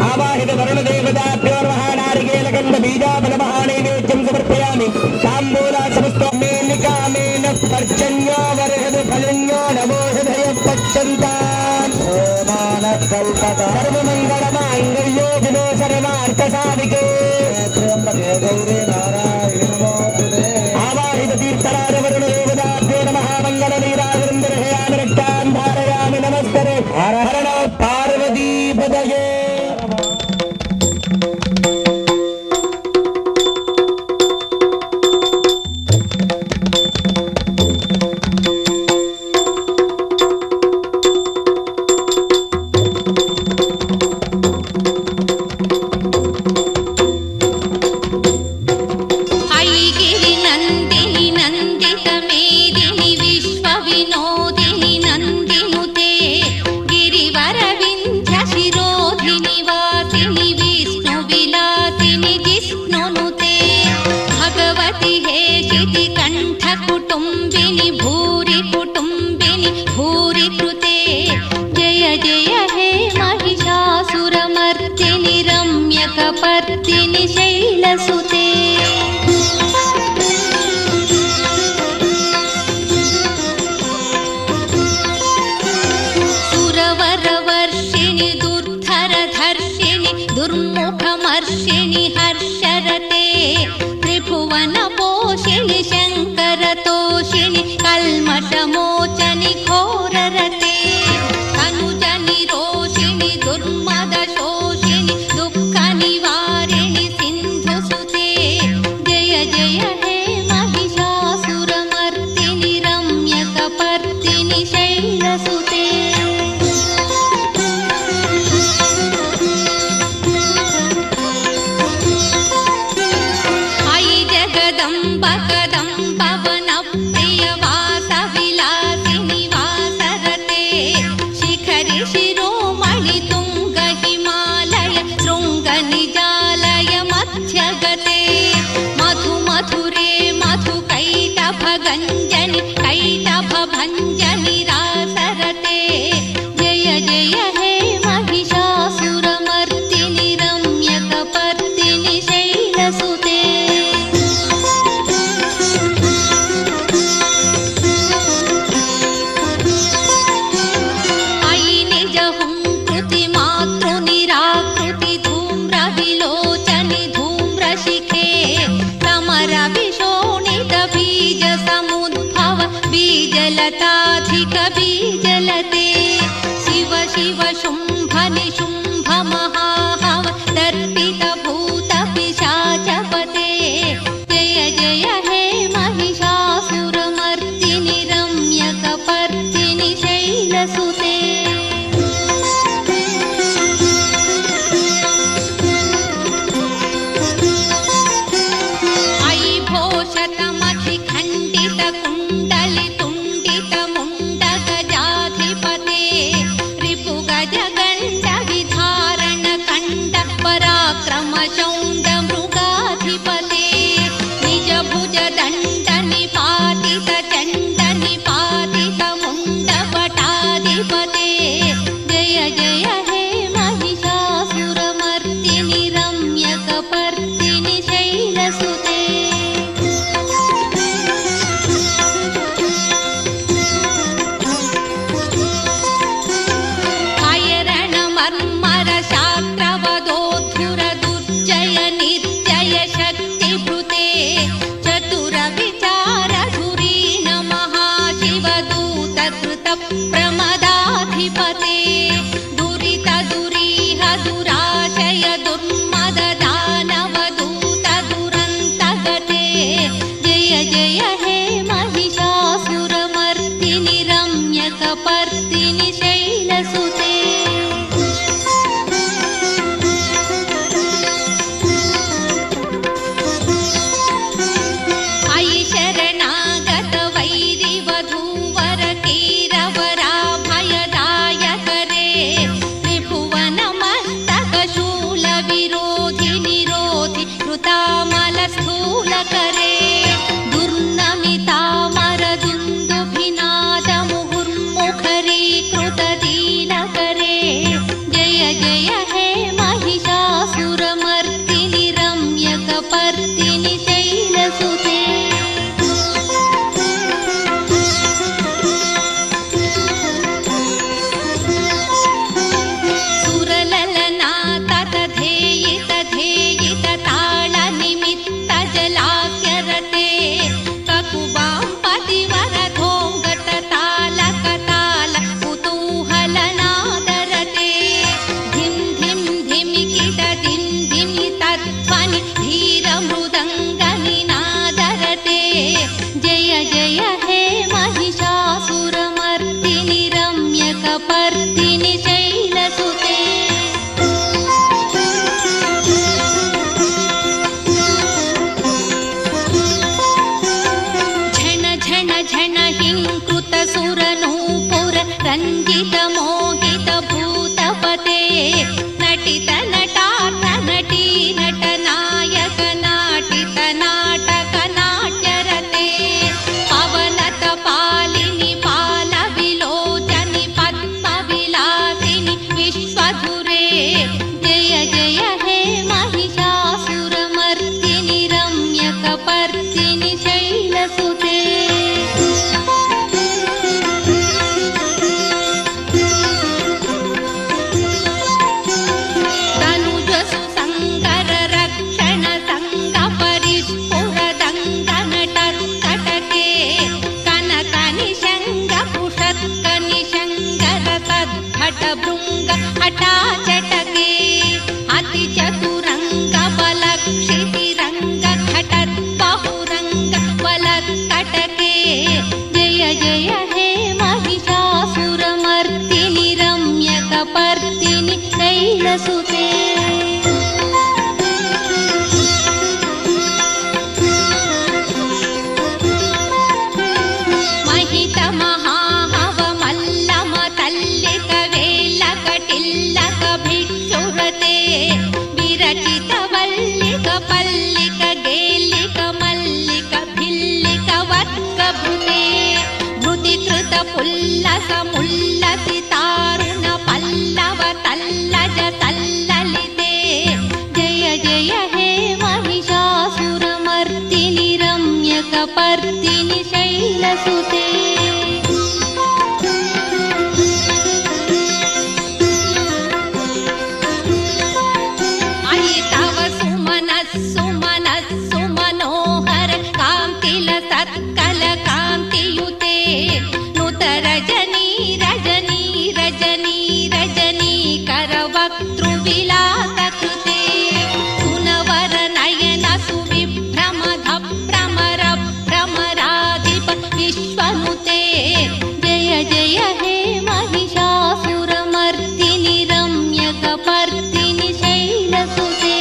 आवाहित वरुणदेवताभ्यो नमः नारिकेलगन्धबीजाफलमहानैवेद्यं समर्पयामि ताम्बूला समस्तमेनिकामेन पर्जन्यो वर्हति फलन्यो नमो हृदय पच्यन्ताम् सर्वमङ्गलमाङ्गल्योगिनो सर्वार्थसाधिके त्र्यम्बके गौरी नारायणि नमोस्तुते आवाहित तीर्थराज वरुणदेवताभ्यो नमः मङ्गलनीराजरन्दर्हयामि रक्तान् धारयामि नमस्करे हर हर नमः पार्वतीपतये दुर्मुखमर्षिणि हर्षरते त्रिभुवन पोषिणि शङ्करतोषिणि कल्मषमोचनि घोररते तनुजनि रोषिणि दुर्मदशोषिणि दुःखनिवारिणि सिन्धुसुते जय जय हे महिषासुरमर्दिनि रम्यकपर्दिनि शैलसुते कदम्ब जगते मधु मधुरे मधु कैटभ गञ्जनि कैटभ भञ्जनि रासरते जय जय हे महिषासुरमर्दिनि रम्यकपर्दिनि शैलसुते बीजलताधिक बीजलते शिव शिव शुम्भ निशुम्भ महाहव दर्पित भूत पिशाचपते जय जय हे महिषासुरमर्दिनि रम्यकपर्दिनि शैलसुते अयि भोषतमखि खण्डित कुण्डलि पराक्रमचौण्ड मृगाधिपते निज भुज दण्ड निपातित चण्ड निपातित मुण्डपटाधिपते जय जय हे महिषासुरमर्दिनि रम्यकपर्दिनि शैलसुते प्रमदाधिपते दुरित दुरीह दुराशय दुर्मद दानव दूत दुरन्तगते जय जय हे महिषासुरमर्दिनि रम्यकपर्दिनि शैलसुते अयि शरणागत वैरिवधूवर कीरवरा स्थूलकरे दुर्नमितामरदुन्दुभिनाद मुहुर्मुखरीकृतदीनकरे जय जय हे महिषासुरमर्दिनि रम्यकपर्दिनि शैलसुते सुरललना ततधेयित धेयित ताळनिमित्त जलाक्यरते ककुबां पतिवरधोङ्गट तालक ताल कुतूहलनादरते धिं धिं धिमिकिट धिं धिमि तध्वनि धीरमृदङ्गनिनादरते जय जय हे महिषासुरमर्दिनि रम्यकपर्दिनि शैलसुते झण हिंकृत सुरनूपुर रञ्जित मोहित भूतपते नटित नटार्थ नटी नट नायक नाटित नाटक नाट्यरते पवनत पालिनि पाल विलोचनि पद्म विलासिनि विश्वधुरे जय जय हे महिषासुरमर्दिनि रम्यकपर्दिनि शैलसुते भृङ्ग हटाचटके अतिचतुरङ्ग बलक्षितिरङ्ग घटद्बहुरङ्ग बलत्कटके जय जय हे महिषासुरमर्दिनि रम्यकपर्दिनि शैलसुते विरचित वल्लिक पल्ल पुल्लसमुल्लसि तारुण पल्लव तल्लज तल्ललिते जय जय हे महिषासुरमर्दिनि रम्यकपर्दिनि शैलसुते सुमनोहर कांतिल सत्कल कांतियुते नुत रजनी रजनी रजनी रजनी करवक्तृ विलासकृते सुनवर नयन सुविभ्रमध भ्रमर भ्रमराधिप विश्वनुते जय जय हे महिषासुरमर्दिनि रम्यकपर्दिनि शैलसुते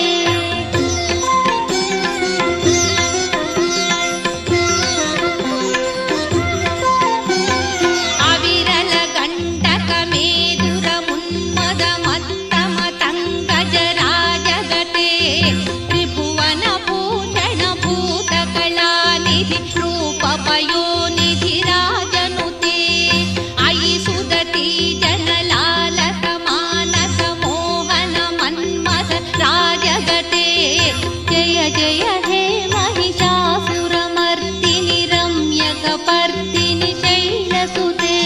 रूपपयोनिधि राजनुते अयि सुदति जनलालस मानस मोहन मन्मथ राजगते जय जय हे महिषासुरमर्दिनि रम्यकपर्दिनि शैलसुते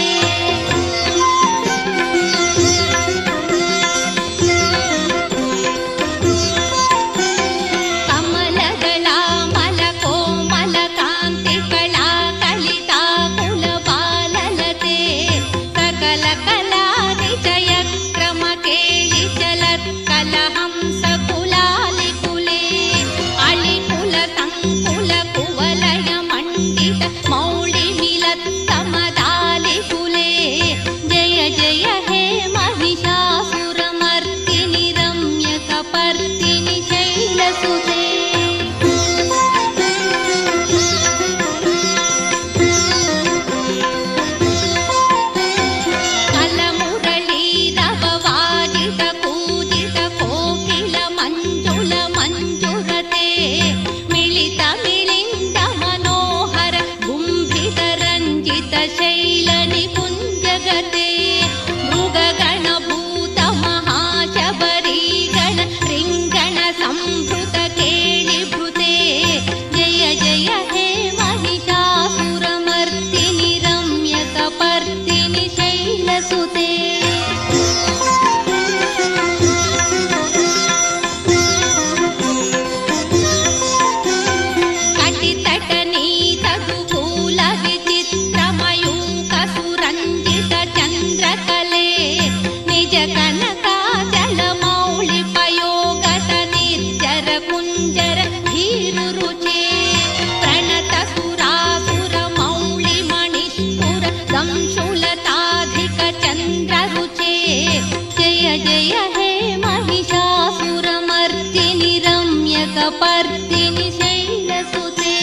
पर्दिनि शैलसुते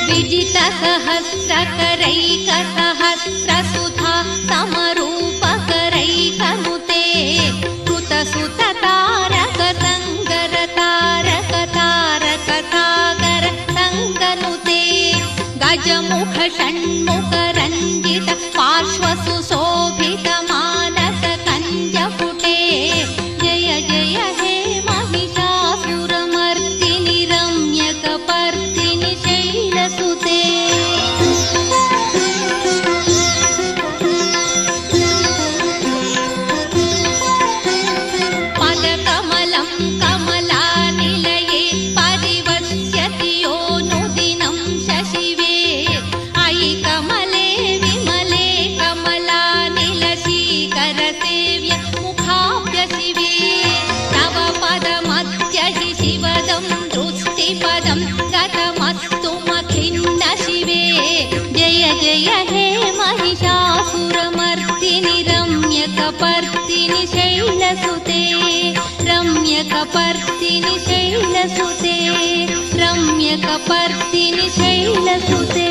विजित सहस्रकरैकसहस्रसुधा समरूपकरैकनुते कृतसुत तारक संगर तारक तारक सागर संगनुते गजमुख षण्मुख रञ्जित पार्श्वसु शोभित मानस कञ्जपुटे जय जय हे महिषासुरमर्दिनि रम्यकपर्दिनि शैलसुते पदकमलं कमलानिलये परिवस्यति योऽनुदिनं शशिवे अयि कमले विमले कमलानिलशीकरसेव्य मुखाभ्यशिवे तव पदमद्य हि शिवदं दृष्टिपदं गतमस्तु मखिन्न शिवे जय जय हे महिषासुरमर्दिनि रम्यकपर्दिनि शैलसुते रम्यकपर्दिनि शैलसुते रम्यकपर्दिनि शैलसुते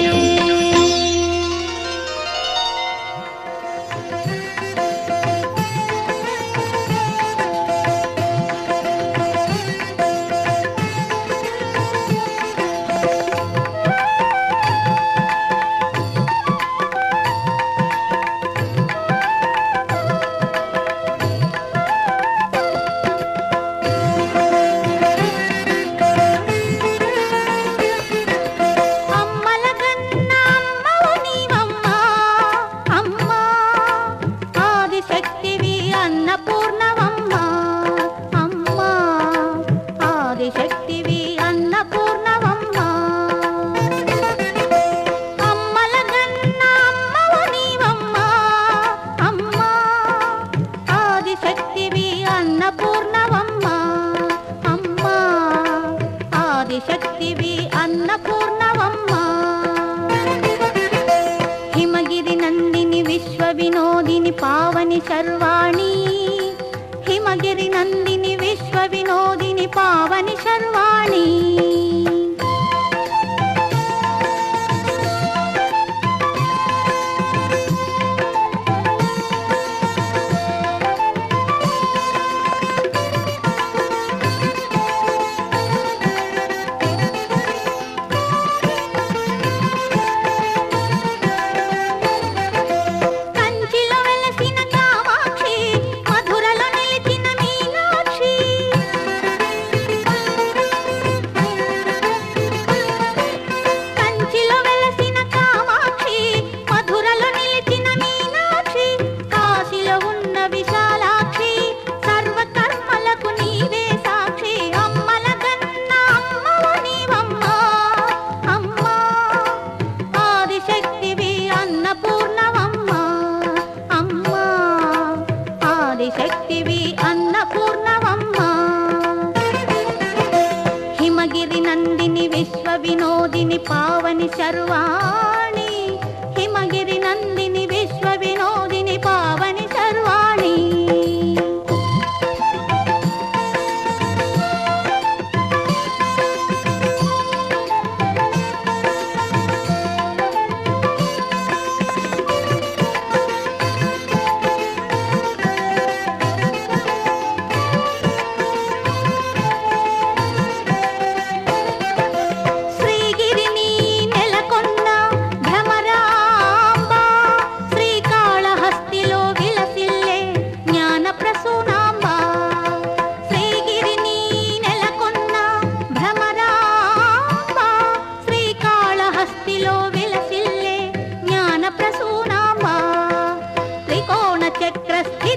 పావని శర్వాణి హిమగిరి నందిని విశ్వ వినోదిని పావని శర్వాణి శక్తివి అన్నపూర్ణవమ్మ హిమగిరి నందిని విశ్వ వినోదిని పావని శర్వాణి హిమగిరి నందిని విశ్వ వినోదిని పావని శర్వాణి చక్రస్థి